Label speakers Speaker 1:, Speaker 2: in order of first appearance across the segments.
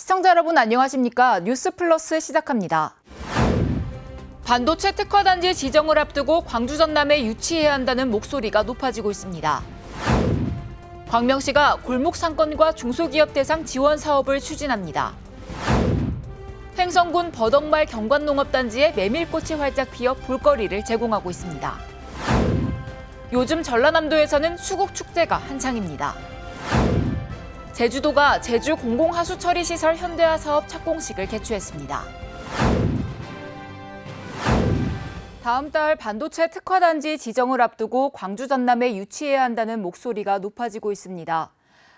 Speaker 1: 시청자 여러분 안녕하십니까? 뉴스 플러스 시작합니다. 반도체 특화단지 지정을 앞두고 광주 전남에 유치해야 한다는 목소리가 높아지고 있습니다. 광명시가 골목 상권과 중소기업 대상 지원 사업을 추진합니다. 횡성군 버덕말 경관농업단지에 메밀꽃이 활짝 피어 볼거리를 제공하고 있습니다. 요즘 전라남도에서는 수국축제가 한창입니다. 제주도가 제주 공공하수처리시설 현대화 사업 착공식을 개최했습니다. 다음 달 반도체 특화단지 지정을 앞두고 광주 전남에 유치해야 한다는 목소리가 높아지고 있습니다.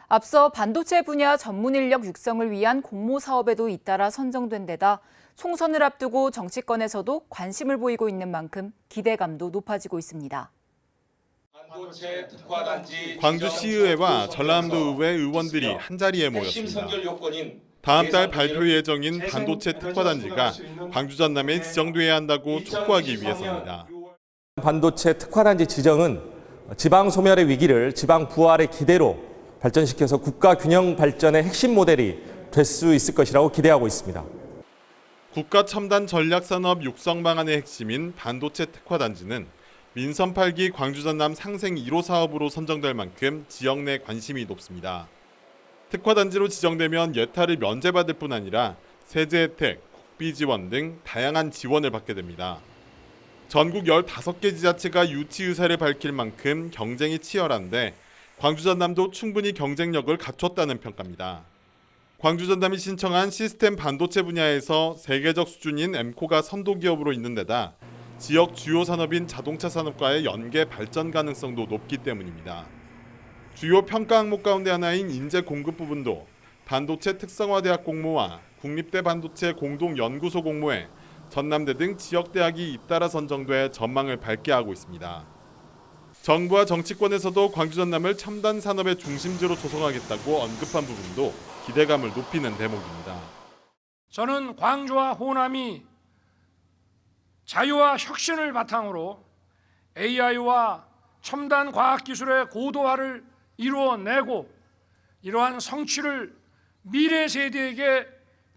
Speaker 1: 앞서 반도체 분야 전문 인력 육성을 위한 공모 사업에도 잇따라 선정된 데다 총선을 앞두고 정치권에서도 관심을 보이고 있는 만큼 기대감도 높아지고 있습니다.
Speaker 2: 광주시의회와 전라남도 의회 의원들이 한자리에 모였습니다. 다음 달 발표 예정인 반도체 특화단지가 광주 전남에 지정돼야 한다고 촉구하기 위해서입니다.
Speaker 3: 반도체 특화단지 지정은 지방 소멸의 위기를 지방 부활의 기대로 발전시켜서 국가 균형 발전의 핵심 모델이 될 수 있을 것이라고 기대하고 있습니다.
Speaker 2: 국가 첨단 전략산업 육성 방안의 핵심인 반도체 특화단지는 민선 8기 광주 전남 상생 1호 사업으로 선정될 만큼 지역 내 관심이 높습니다. 특화단지로 지정되면 예타를 면제받을 뿐 아니라 세제 혜택, 국비 지원 등 다양한 지원을 받게 됩니다. 전국 15개 지자체가 유치 의사를 밝힐 만큼 경쟁이 치열한데 광주 전남도 충분히 경쟁력을 갖췄다는 평가입니다. 광주 전남이 신청한 시스템 반도체 분야에서 세계적 수준인 엠코가 선도 기업으로 있는 데다 지역 주요 산업인 자동차 산업과의 연계 발전 가능성도 높기 때문입니다. 주요 평가 항목 가운데 하나인 인재 공급 부분도 반도체 특성화대학 공모와 국립대 반도체 공동연구소 공모에 전남대 등 지역대학이 잇따라 선정돼 전망을 밝게 하고 있습니다. 정부와 정치권에서도 광주 전남을 첨단 산업의 중심지로 조성하겠다고 언급한 부분도 기대감을 높이는 대목입니다.
Speaker 4: 저는 광주와 호남이 자유와 혁신을 바탕으로 AI와 첨단 과학기술의 고도화를 이루어내고 이러한 성취를 미래 세대에게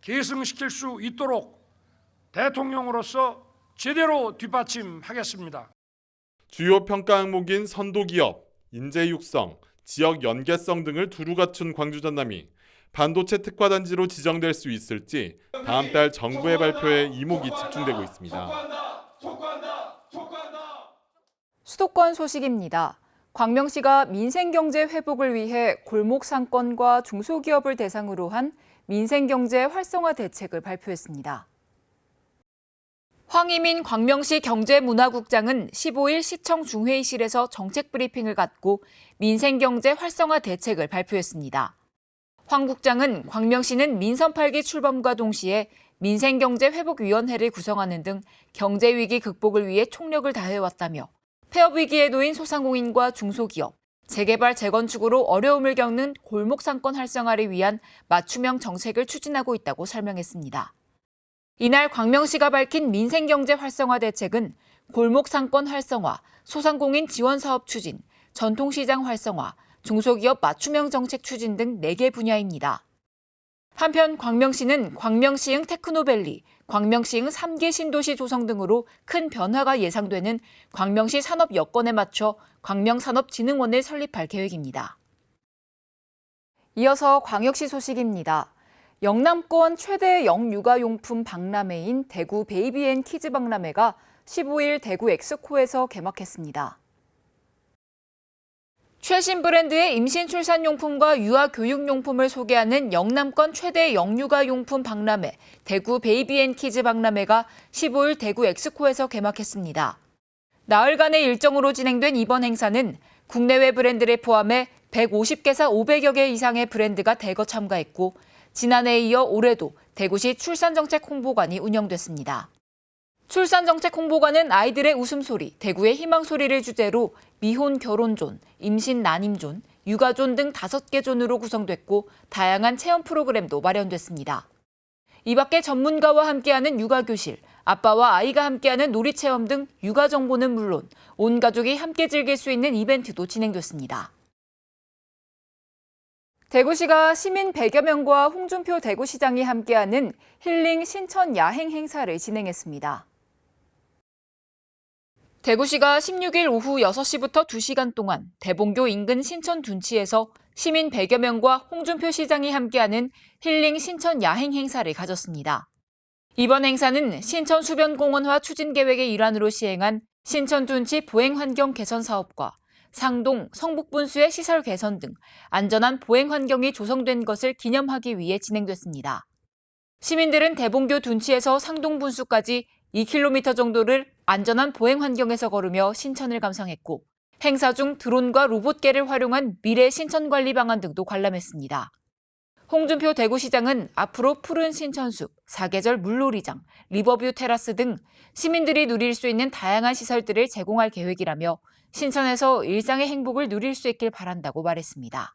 Speaker 4: 계승시킬 수 있도록 대통령으로서 제대로 뒷받침하겠습니다.
Speaker 2: 주요 평가 항목인 선도기업, 인재 육성, 지역 연계성 등을 두루 갖춘 광주 전남이 반도체 특화단지로 지정될 수 있을지 다음 달 정부의 발표에 이목이 집중되고 있습니다.
Speaker 1: 수도권 소식입니다. 광명시가 민생경제 회복을 위해 골목 상권과 중소기업을 대상으로 한 민생경제 활성화 대책을 발표했습니다. 황희민 광명시 경제문화국장은 15일 시청 중회의실에서 정책 브리핑을 갖고 민생경제 활성화 대책을 발표했습니다. 황 국장은 광명시는 민선 8기 출범과 동시에 민생경제회복위원회를 구성하는 등 경제위기 극복을 위해 총력을 다해왔다며 폐업위기에 놓인 소상공인과 중소기업, 재개발, 재건축으로 어려움을 겪는 골목상권 활성화를 위한 맞춤형 정책을 추진하고 있다고 설명했습니다. 이날 광명시가 밝힌 민생경제 활성화 대책은 골목상권 활성화, 소상공인 지원사업 추진, 전통시장 활성화, 중소기업 맞춤형 정책 추진 등 4개 분야입니다. 한편 광명시는 광명시흥 테크노밸리, 광명시흥 3개 신도시 조성 등으로 큰 변화가 예상되는 광명시 산업 여건에 맞춰 광명산업진흥원을 설립할 계획입니다. 이어서 광역시 소식입니다. 영남권 최대 영육아용품 박람회인 대구 베이비앤키즈 박람회가 15일 대구 엑스코에서 개막했습니다. 최신 브랜드의 임신 출산용품과 유아교육용품을 소개하는 영남권 최대 영육아용품 박람회 대구 베이비앤키즈 박람회가 15일 대구 엑스코에서 개막했습니다. 나흘간의 일정으로 진행된 이번 행사는 국내외 브랜드를 포함해 150개사 500여 개 이상의 브랜드가 대거 참가했고 지난해에 이어 올해도 대구시 출산정책 홍보관이 운영됐습니다. 출산정책 홍보관은 아이들의 웃음소리, 대구의 희망소리를 주제로 미혼 결혼존, 임신 난임존, 육아존 등 5개 존으로 구성됐고 다양한 체험 프로그램도 마련됐습니다. 이 밖에 전문가와 함께하는 육아교실, 아빠와 아이가 함께하는 놀이체험 등 육아 정보는 물론 온 가족이 함께 즐길 수 있는 이벤트도 진행됐습니다. 대구시가 시민 100여 명과 홍준표 대구시장이 함께하는 힐링 신천 야행 행사를 진행했습니다. 대구시가 16일 오후 6시부터 2시간 동안 대봉교 인근 신천 둔치에서 시민 100여 명과 홍준표 시장이 함께하는 힐링 신천 야행 행사를 가졌습니다. 이번 행사는 신천 수변공원화 추진 계획의 일환으로 시행한 신천 둔치 보행 환경 개선 사업과 상동, 성북분수의 시설 개선 등 안전한 보행 환경이 조성된 것을 기념하기 위해 진행됐습니다. 시민들은 대봉교 둔치에서 상동분수까지 2km 정도를 안전한 보행 환경에서 걸으며 신천을 감상했고 행사 중 드론과 로봇개를 활용한 미래 신천 관리 방안 등도 관람했습니다. 홍준표 대구시장은 앞으로 푸른 신천숲, 사계절 물놀이장, 리버뷰 테라스 등 시민들이 누릴 수 있는 다양한 시설들을 제공할 계획이라며 신천에서 일상의 행복을 누릴 수 있길 바란다고 말했습니다.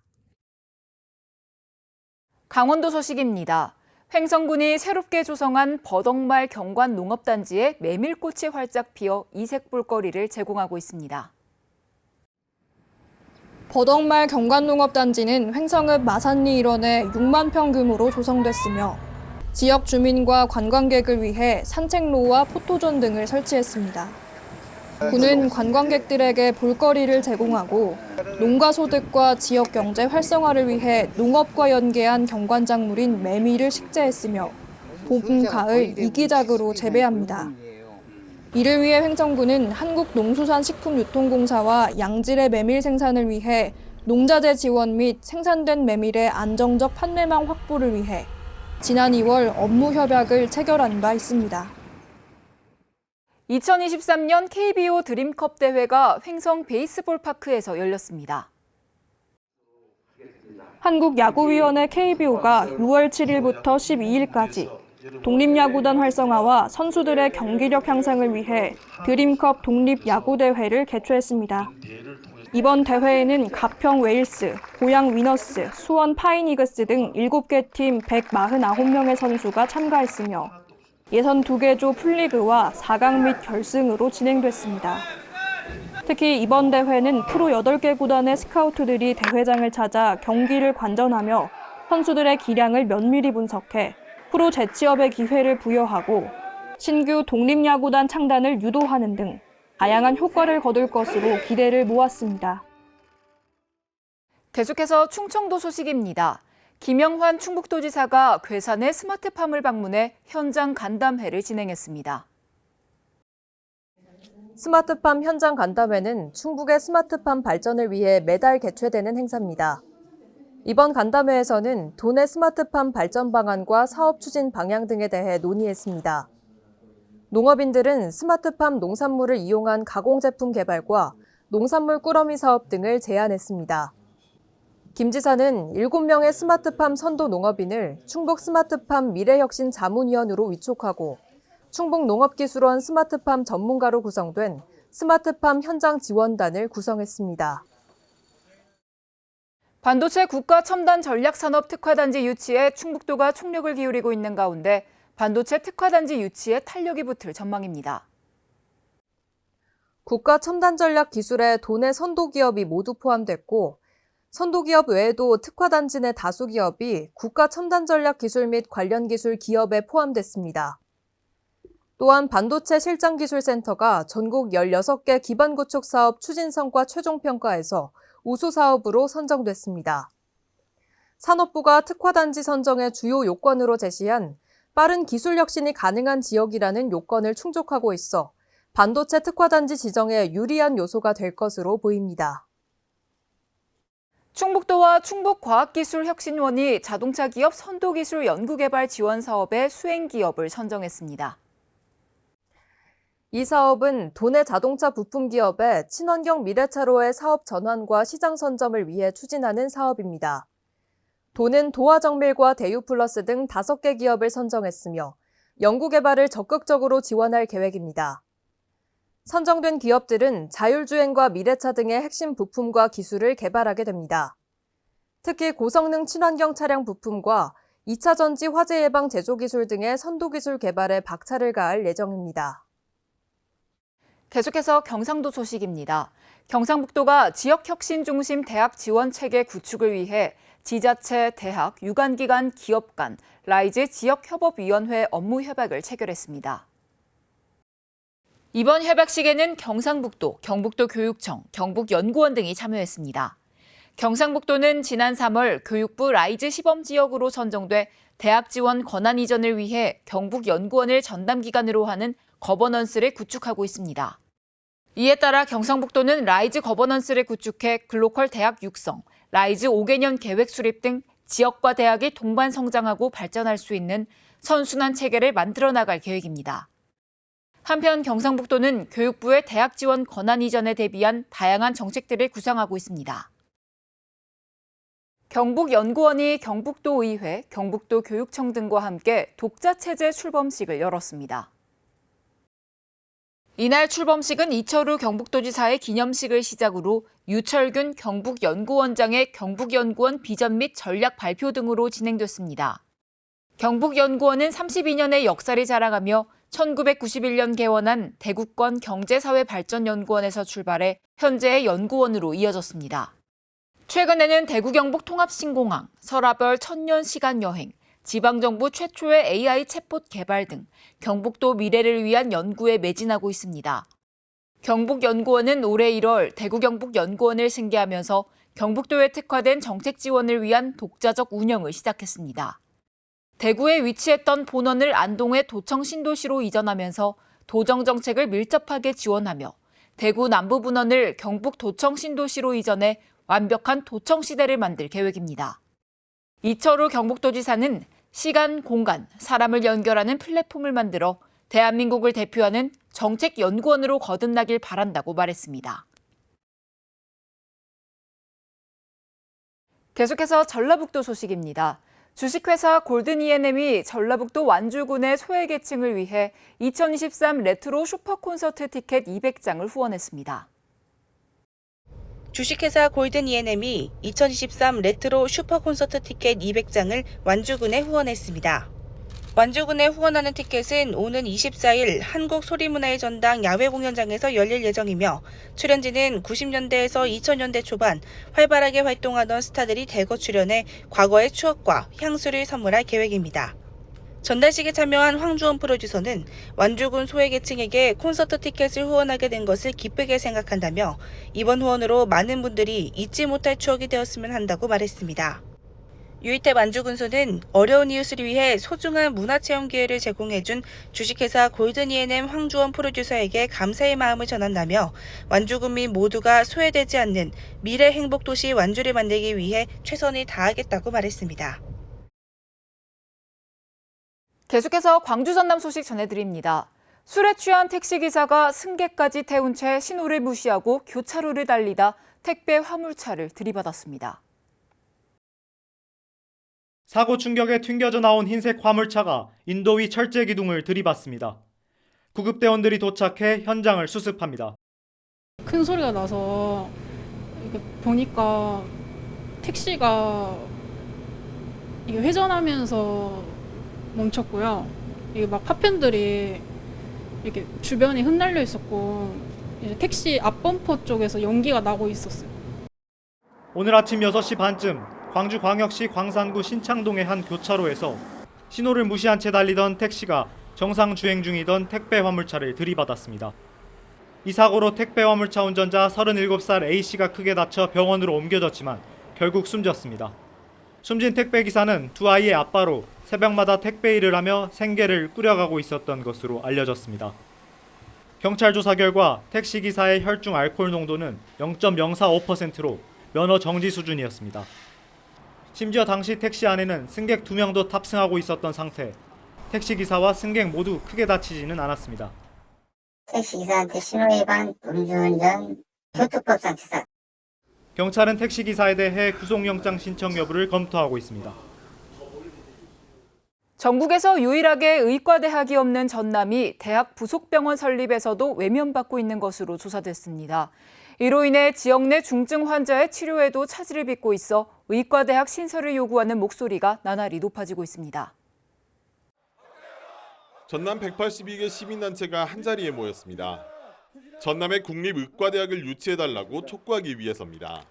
Speaker 1: 강원도 소식입니다. 횡성군이 새롭게 조성한 버덕말 경관 농업단지에 메밀꽃이 활짝 피어 이색 볼거리를 제공하고 있습니다.
Speaker 5: 버덕말 경관농업단지는 횡성읍 마산리 일원에 6만 평 규모로 조성됐으며 지역 주민과 관광객을 위해 산책로와 포토존 등을 설치했습니다. 군은 관광객들에게 볼거리를 제공하고 농가 소득과 지역 경제 활성화를 위해 농업과 연계한 경관작물인 메밀을 식재했으며 봄, 가을 이기작으로 재배합니다. 이를 위해 횡성군은 한국농수산식품유통공사와 양질의 메밀 생산을 위해 농자재 지원 및 생산된 메밀의 안정적 판매망 확보를 위해 지난 2월 업무 협약을 체결한 바 있습니다.
Speaker 1: 2023년 KBO 드림컵 대회가 횡성 베이스볼 파크에서 열렸습니다.
Speaker 5: 한국야구위원회 KBO가 6월 7일부터 12일까지 독립야구단 활성화와 선수들의 경기력 향상을 위해 드림컵 독립야구대회를 개최했습니다. 이번 대회에는 가평 웨일스, 고양 위너스, 수원 파이니그스 등 7개 팀 149명의 선수가 참가했으며 예선 2개 조 풀리그와 4강 및 결승으로 진행됐습니다. 특히 이번 대회는 프로 8개 구단의 스카우트들이 대회장을 찾아 경기를 관전하며 선수들의 기량을 면밀히 분석해 프로 재취업의 기회를 부여하고 신규 독립야구단 창단을 유도하는 등 다양한 효과를 거둘 것으로 기대를 모았습니다.
Speaker 1: 계속해서 충청도 소식입니다. 김영환 충북도지사가 괴산의 스마트팜을 방문해 현장 간담회를 진행했습니다.
Speaker 6: 스마트팜 현장 간담회는 충북의 스마트팜 발전을 위해 매달 개최되는 행사입니다. 이번 간담회에서는 도내 스마트팜 발전 방안과 사업 추진 방향 등에 대해 논의했습니다. 농업인들은 스마트팜 농산물을 이용한 가공제품 개발과 농산물 꾸러미 사업 등을 제안했습니다. 김 지사는 7명의 스마트팜 선도 농업인을 충북 스마트팜 미래혁신 자문위원으로 위촉하고 충북농업기술원 스마트팜 전문가로 구성된 스마트팜 현장 지원단을 구성했습니다.
Speaker 1: 반도체 국가 첨단 전략산업 특화단지 유치에 충북도가 총력을 기울이고 있는 가운데 반도체 특화단지 유치에 탄력이 붙을 전망입니다.
Speaker 6: 국가 첨단 전략 기술에 도내 선도 기업이 모두 포함됐고 선도 기업 외에도 특화단지 내 다수 기업이 국가 첨단 전략 기술 및 관련 기술 기업에 포함됐습니다. 또한 반도체 실장기술센터가 전국 16개 기반 구축 사업 추진 성과 최종 평가에서 우수 사업으로 선정됐습니다. 산업부가 특화단지 선정의 주요 요건으로 제시한 빠른 기술 혁신이 가능한 지역이라는 요건을 충족하고 있어 반도체 특화단지 지정에 유리한 요소가 될 것으로 보입니다.
Speaker 1: 충북도와 충북과학기술혁신원이 자동차 기업 선도기술 연구개발 지원 사업의 수행기업을 선정했습니다.
Speaker 6: 이 사업은 도내 자동차 부품 기업의 친환경 미래차로의 사업 전환과 시장 선점을 위해 추진하는 사업입니다. 도는 도화정밀과 대유플러스 등 5개 기업을 선정했으며 연구개발을 적극적으로 지원할 계획입니다. 선정된 기업들은 자율주행과 미래차 등의 핵심 부품과 기술을 개발하게 됩니다. 특히 고성능 친환경 차량 부품과 2차 전지 화재 예방 제조 기술 등의 선도 기술 개발에 박차를 가할 예정입니다.
Speaker 1: 계속해서 경상도 소식입니다. 경상북도가 지역혁신 중심 대학 지원 체계 구축을 위해 지자체, 대학, 유관기관, 기업 간 라이즈 지역협업위원회 업무 협약을 체결했습니다. 이번 협약식에는 경상북도, 경북도 교육청, 경북연구원 등이 참여했습니다. 경상북도는 지난 3월 교육부 라이즈 시범지역으로 선정돼 대학 지원 권한 이전을 위해 경북연구원을 전담기관으로 하는 거버넌스를 구축하고 있습니다. 이에 따라 경상북도는 라이즈 거버넌스를 구축해 글로컬 대학 육성, 라이즈 5개년 계획 수립 등 지역과 대학이 동반 성장하고 발전할 수 있는 선순환 체계를 만들어 나갈 계획입니다. 한편 경상북도는 교육부의 대학 지원 권한 이전에 대비한 다양한 정책들을 구상하고 있습니다. 경북연구원이 경북도의회, 경북도 교육청 등과 함께 독자체제 출범식을 열었습니다. 이날 출범식은 이철우 경북도지사의 기념식을 시작으로 유철균 경북연구원장의 경북연구원 비전 및 전략 발표 등으로 진행됐습니다. 경북연구원은 32년의 역사를 자랑하며 1991년 개원한 대구권 경제사회발전연구원에서 출발해 현재의 연구원으로 이어졌습니다. 최근에는 대구 경북 통합신공항, 설화별 천년시간여행, 지방정부 최초의 AI 챗봇 개발 등 경북도 미래를 위한 연구에 매진하고 있습니다. 경북연구원은 올해 1월 대구 경북연구원을 승계하면서 경북도에 특화된 정책 지원을 위한 독자적 운영을 시작했습니다. 대구에 위치했던 본원을 안동의 도청 신도시로 이전하면서 도정 정책을 밀접하게 지원하며 대구 남부분원을 경북 도청 신도시로 이전해 완벽한 도청 시대를 만들 계획입니다. 이철우 경북도지사는 시간, 공간, 사람을 연결하는 플랫폼을 만들어 대한민국을 대표하는 정책연구원으로 거듭나길 바란다고 말했습니다. 계속해서 전라북도 소식입니다. 주식회사 골든 E&M이 전라북도 완주군의 소외계층을 위해 2023 레트로 슈퍼 콘서트 티켓 200장을 후원했습니다.
Speaker 7: 주식회사 골든 E&M이 2023 레트로 슈퍼 콘서트 티켓 200장을 완주군에 후원했습니다. 완주군에 후원하는 티켓은 오는 24일 한국소리문화의 전당 야외 공연장에서 열릴 예정이며 출연진은 90년대에서 2000년대 초반 활발하게 활동하던 스타들이 대거 출연해 과거의 추억과 향수를 선물할 계획입니다. 전달식에 참여한 황주원 프로듀서는 완주군 소외계층에게 콘서트 티켓을 후원하게 된 것을 기쁘게 생각한다며 이번 후원으로 많은 분들이 잊지 못할 추억이 되었으면 한다고 말했습니다. 유이태 완주군소는 어려운 이웃을 위해 소중한 문화체험 기회를 제공해준 주식회사 골든 E&M 황주원 프로듀서에게 감사의 마음을 전한다며 완주군민 모두가 소외되지 않는 미래 행복도시 완주를 만들기 위해 최선을 다하겠다고 말했습니다.
Speaker 1: 계속해서 광주 전남 소식 전해드립니다. 술에 취한 택시기사가 승객까지 태운 채 신호를 무시하고 교차로를 달리다 택배 화물차를 들이받았습니다.
Speaker 8: 사고 충격에 튕겨져 나온 흰색 화물차가 인도위 철제 기둥을 들이받습니다. 구급대원들이 도착해 현장을 수습합니다.
Speaker 9: 큰 소리가 나서 보니까 택시가 이게 회전하면서 멈췄고요. 이게 막 파편들이 이렇게 주변에 흩날려 있었고 이제 택시 앞범퍼 쪽에서 연기가 나고 있었어요.
Speaker 8: 오늘 아침 6시 반쯤 광주광역시 광산구 신창동의 한 교차로에서 신호를 무시한 채 달리던 택시가 정상 주행 중이던 택배 화물차를 들이받았습니다. 이 사고로 택배 화물차 운전자 37살 A씨가 크게 다쳐 병원으로 옮겨졌지만 결국 숨졌습니다. 숨진 택배 기사는 두 아이의 아빠로 새벽마다 택배 일을 하며 생계를 꾸려가고 있었던 것으로 알려졌습니다. 경찰 조사 결과 택시 기사의 혈중 알코올 농도는 0.045%로 면허 정지 수준이었습니다. 심지어 당시 택시 안에는 승객 2명도 탑승하고 있었던 상태. 택시 기사와 승객 모두 크게 다치지는 않았습니다.
Speaker 10: 택시 기사한테 신호위반, 음주운전, 교통법상 치사.
Speaker 8: 경찰은 택시 기사에 대해 구속영장 신청 여부를 검토하고 있습니다.
Speaker 1: 전국에서 유일하게 의과대학이 없는 전남이 대학 부속병원 설립에서도 외면받고 있는 것으로 조사됐습니다. 이로 인해 지역 내 중증 환자의 치료에도 차질을 빚고 있어 의과대학 신설을 요구하는 목소리가 나날이 높아지고 있습니다.
Speaker 2: 전남 182개 시민단체가 한자리에 모였습니다. 전남의 국립의과대학을 유치해달라고 촉구하기 위해서입니다.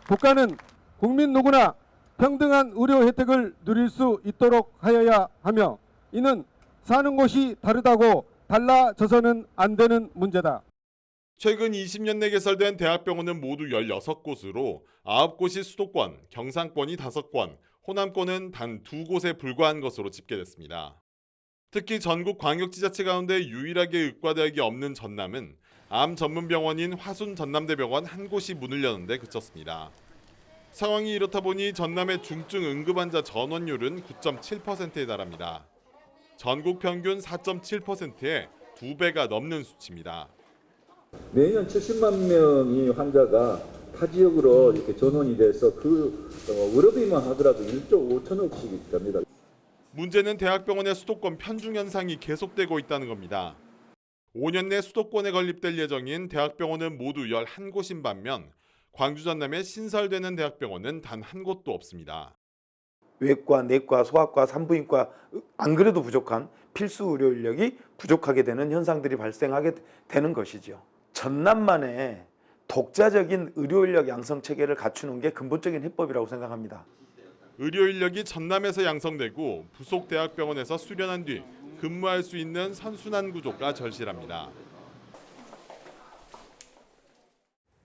Speaker 11: 국가는 국민 누구나 평등한 의료 혜택을 누릴 수 있도록 하여야 하며 이는 사는 곳이 다르다고 달라져서는 안 되는 문제다.
Speaker 2: 최근 20년 내 개설된 대학병원은 모두 16곳으로 9곳이 수도권, 경상권이 5건, 호남권은 단 2곳에 불과한 것으로 집계됐습니다. 특히 전국 광역지자체 가운데 유일하게 의과대학이 없는 전남은 암 전문병원인 화순전남대병원 한 곳이 문을 여는데 그쳤습니다. 상황이 이렇다 보니 전남의 중증 응급환자 전원율은 9.7%에 달합니다. 전국 평균 4.7%에 2배가 넘는 수치입니다.
Speaker 12: 매년 70만 명의 환자가 타 지역으로 이렇게 전원이 돼서 그 의료비만 하더라도 1조 5천억씩 됩니다.
Speaker 2: 문제는 대학병원의 수도권 편중 현상이 계속되고 있다는 겁니다. 5년 내 수도권에 건립될 예정인 대학병원은 모두 11곳인 반면 광주 전남에 신설되는 대학병원은 단 한 곳도 없습니다.
Speaker 13: 외과, 내과, 소아과, 산부인과 안 그래도 부족한 필수 의료 인력이 부족하게 되는 현상들이 발생하게 되는 것이죠. 전남만의 독자적인 의료 인력 양성 체계를 갖추는 게 근본적인 해법이라고 생각합니다.
Speaker 2: 의료 인력이 전남에서 양성되고 부속 대학병원에서 수련한 뒤 근무할 수 있는 선순환 구조가 절실합니다.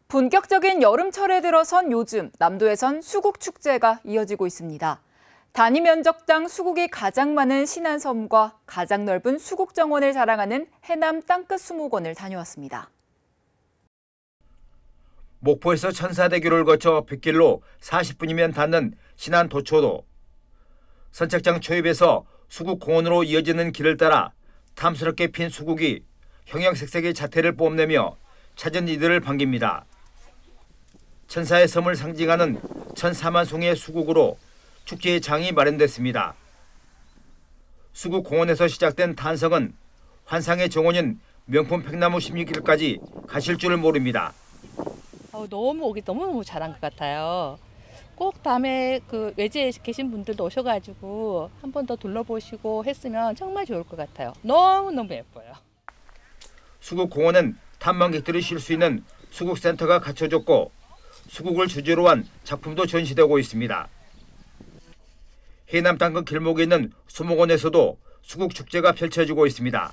Speaker 1: 본격적인 여름철에 들어선 요즘 남도에선 수국 축제가 이어지고 있습니다. 단위 면적당 수국이 가장 많은 신안섬과 가장 넓은 수국 정원을 자랑하는 해남 땅끝 수목원을 다녀왔습니다.
Speaker 14: 목포에서 천사대교를 거쳐 빗길로 40분이면 닿는 신안 도초도. 선착장 초입에서 수국공원으로 이어지는 길을 따라 탐스럽게 핀 수국이 형형색색의 자태를 뽐내며 찾은 이들을 반깁니다. 천사의 섬을 상징하는 1004만 송이의 수국으로 축제의 장이 마련됐습니다. 수국공원에서 시작된 탄성은 환상의 정원인 명품 팽나무 16길까지 가실 줄을 모릅니다.
Speaker 15: 너무 오기 너무 잘한 것 같아요. 꼭 다음에 그 외지에 계신 분들도 오셔가지고 한 번 더 둘러보시고 했으면 정말 좋을 것 같아요. 너무너무 예뻐요.
Speaker 14: 수국공원은 탐방객들이 쉴 수 있는 수국센터가 갖춰졌고 수국을 주제로 한 작품도 전시되고 있습니다. 해남 땅끝 길목에 있는 수목원에서도 수국축제가 펼쳐지고 있습니다.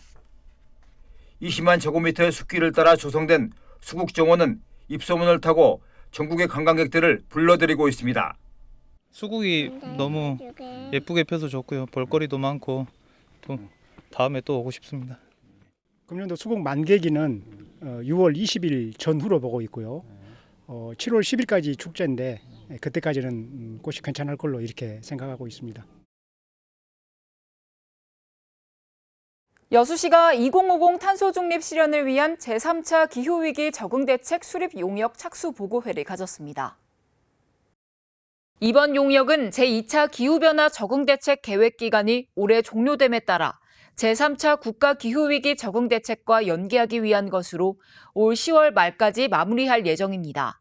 Speaker 14: 20만 제곱미터의 숲길을 따라 조성된 수국정원은 입소문을 타고 전국의 관광객들을 불러들이고 있습니다.
Speaker 16: 수국이 너무 예쁘게 펴서 좋고요. 볼거리도 많고 또 다음에 또 오고 싶습니다.
Speaker 17: 금년도 수국 만개기는 6월 20일 전후로 보고 있고요. 7월 10일까지 축제인데 그때까지는 꽃이 괜찮을 걸로 이렇게 생각하고 있습니다.
Speaker 1: 여수시가 2050 탄소 중립 실현을 위한 제3차 기후위기 적응대책 수립 용역 착수 보고회를 가졌습니다. 이번 용역은 제2차 기후변화 적응대책 계획 기간이 올해 종료됨에 따라 제3차 국가기후위기 적응대책과 연계하기 위한 것으로 올 10월 말까지 마무리할 예정입니다.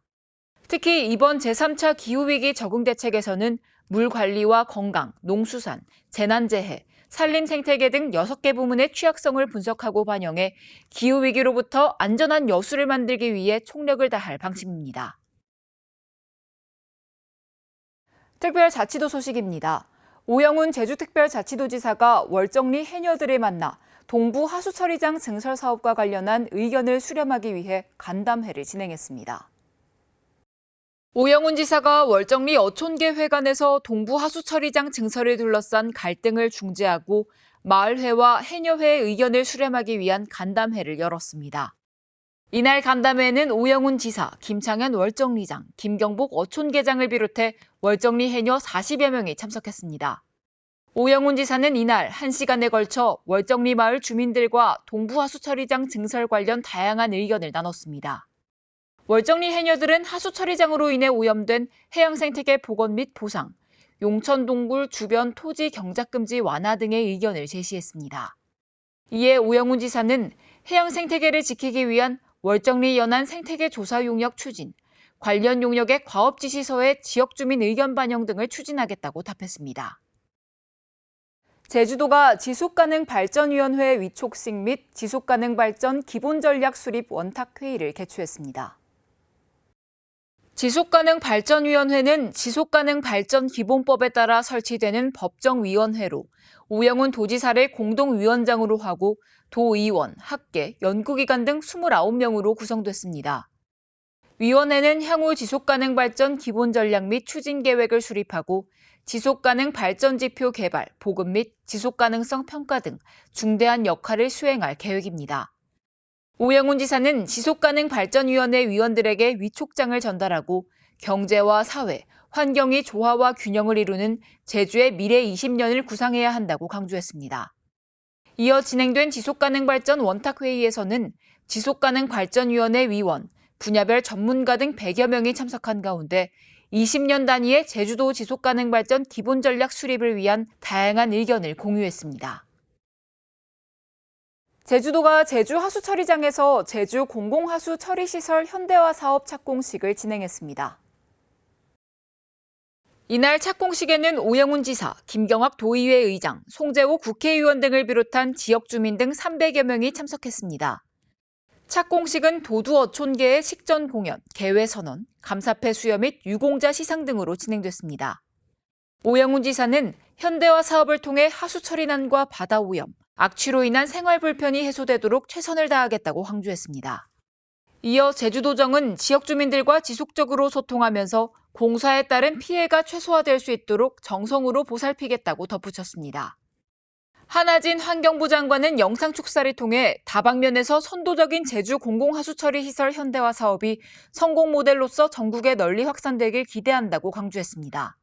Speaker 1: 특히 이번 제3차 기후위기 적응대책에서는 물관리와 건강, 농수산, 재난재해, 산림생태계 등 6개 부문의 취약성을 분석하고 반영해 기후위기로부터 안전한 여수를 만들기 위해 총력을 다할 방침입니다. 특별자치도 소식입니다. 오영훈 제주특별자치도지사가 월정리 해녀들을 만나 동부 하수처리장 증설 사업과 관련한 의견을 수렴하기 위해 간담회를 진행했습니다. 오영훈 지사가 월정리 어촌계 회관에서 동부 하수처리장 증설을 둘러싼 갈등을 중재하고 마을회와 해녀회의 의견을 수렴하기 위한 간담회를 열었습니다. 이날 간담회에는 오영훈 지사, 김창현 월정리장, 김경복 어촌계장을 비롯해 월정리 해녀 40여 명이 참석했습니다. 오영훈 지사는 이날 1시간에 걸쳐 월정리 마을 주민들과 동부 하수처리장 증설 관련 다양한 의견을 나눴습니다. 월정리 해녀들은 하수처리장으로 인해 오염된 해양생태계 복원 및 보상, 용천동굴 주변 토지 경작금지 완화 등의 의견을 제시했습니다. 이에 오영훈 지사는 해양생태계를 지키기 위한 월정리 연안 생태계 조사 용역 추진, 관련 용역의 과업지시서의 지역주민 의견 반영 등을 추진하겠다고 답했습니다. 제주도가 지속가능발전위원회 위촉식 및 지속가능발전 기본전략 수립 원탁회의를 개최했습니다. 지속가능발전위원회는 지속가능발전기본법에 따라 설치되는 법정위원회로 오영훈 도지사를 공동위원장으로 하고 도의원, 학계, 연구기관 등 29명으로 구성됐습니다. 위원회는 향후 지속가능발전 기본전략 및 추진계획을 수립하고 지속가능발전지표 개발, 보급 및 지속가능성 평가 등 중대한 역할을 수행할 계획입니다. 오영훈 지사는 지속가능발전위원회 위원들에게 위촉장을 전달하고 경제와 사회, 환경이 조화와 균형을 이루는 제주의 미래 20년을 구상해야 한다고 강조했습니다. 이어 진행된 지속가능발전 원탁회의에서는 지속가능발전위원회 위원, 분야별 전문가 등 100여 명이 참석한 가운데 20년 단위의 제주도 지속가능발전 기본전략 수립을 위한 다양한 의견을 공유했습니다. 제주도가 제주 하수처리장에서 제주 공공하수처리시설 현대화 사업 착공식을 진행했습니다. 이날 착공식에는 오영훈 지사, 김경학 도의회 의장, 송재호 국회의원 등을 비롯한 지역 주민 등 300여 명이 참석했습니다. 착공식은 도두 어촌계의 식전 공연, 개회 선언, 감사패 수여 및 유공자 시상 등으로 진행됐습니다. 오영훈 지사는 현대화 사업을 통해 하수처리난과 바다오염, 악취로 인한 생활 불편이 해소되도록 최선을 다하겠다고 강조했습니다. 이어 제주도정은 지역 주민들과 지속적으로 소통하면서 공사에 따른 피해가 최소화될 수 있도록 정성으로 보살피겠다고 덧붙였습니다. 한하진 환경부 장관은 영상 축사를 통해 다방면에서 선도적인 제주 공공하수처리 시설 현대화 사업이 성공 모델로서 전국에 널리 확산되길 기대한다고 강조했습니다.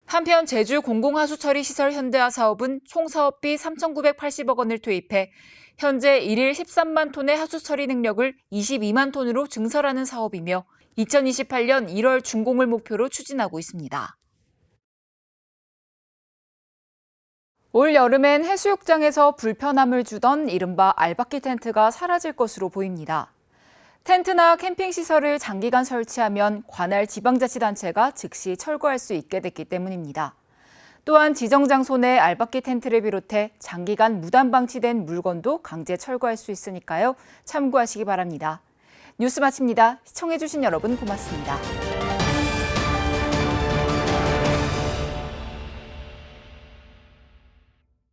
Speaker 1: 한편 제주 공공하수처리 시설 현대화 사업은 총 사업비 3,980억 원을 투입해 현재 1일 13만 톤의 하수처리 능력을 22만 톤으로 증설하는 사업이며 2028년 1월 준공을 목표로 추진하고 있습니다. 올 여름엔 해수욕장에서 불편함을 주던 이른바 알바끼 텐트가 사라질 것으로 보입니다. 텐트나 캠핑 시설을 장기간 설치하면 관할 지방자치단체가 즉시 철거할 수 있게 됐기 때문입니다. 또한 지정 장소 내 알바끼 텐트를 비롯해 장기간 무단 방치된 물건도 강제 철거할 수 있으니까요. 참고하시기 바랍니다. 뉴스 마칩니다. 시청해주신 여러분 고맙습니다.